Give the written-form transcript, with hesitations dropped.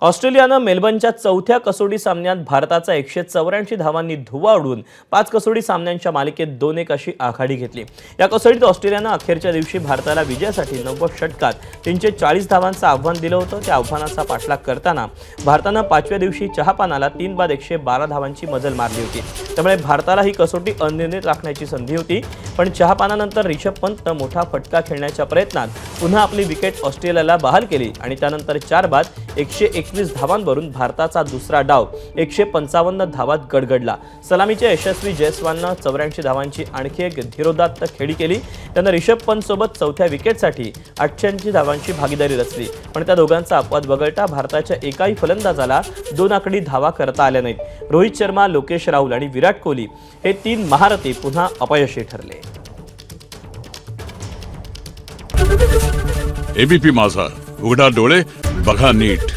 ऑस्ट्रेलियानं मेलबर्नच्या चौथ्या कसोटी सामन्यात भारताचा 184 धावांनी धुव्वा उडवून 5 कसोटी सामन्यांच्या मालिकेत 2-1 अशी आघाडी घेतली। या कसोटीत ऑस्ट्रेलियानं अखेरच्या दिवशी भारताला विजयासाठी 90 षटकात 340 धावांचं आव्हान दिलं होतं। त्या आव्हानाचा पाठलाग करताना भारतानं 5व्या दिवशी चहापानाला 3 बाद 112 धावांची मजल मारली होती। त्यामुळे भारताला ही कसोटी अनिर्णित राखण्याची संधी होती, पण चहापानानंतर रिषभ पंतनं मोठा फटका खेळण्याच्या प्रयत्नात पुन्हा आपली विकेट ऑस्ट्रेलियाला बहाल केली आणि त्यानंतर 4 बाद 121 धावांवरून भारताचा दुसरा डाव 155 धावात गडगडला। सलामीच्या यशस्वी जयस्वालनं 84 धावांची आणखी एक धीरोदात्त खेळी केली। त्यानं रिषभ पंत सोबत चौथ्या विकेटसाठी 88 धावांची भागीदारी रचली, पण त्या दोघांचा अपवाद वगळता भारताच्या एकाही फलंदाजाला 2 आकडी धावा करता आल्या नाहीत। रोहित शर्मा, लोकेश राहुल आणि विराट कोहली हे 3 महारथी पुन्हा अपयशी ठरले। एबीपी माझा, उघडा डोळे बघा नीट।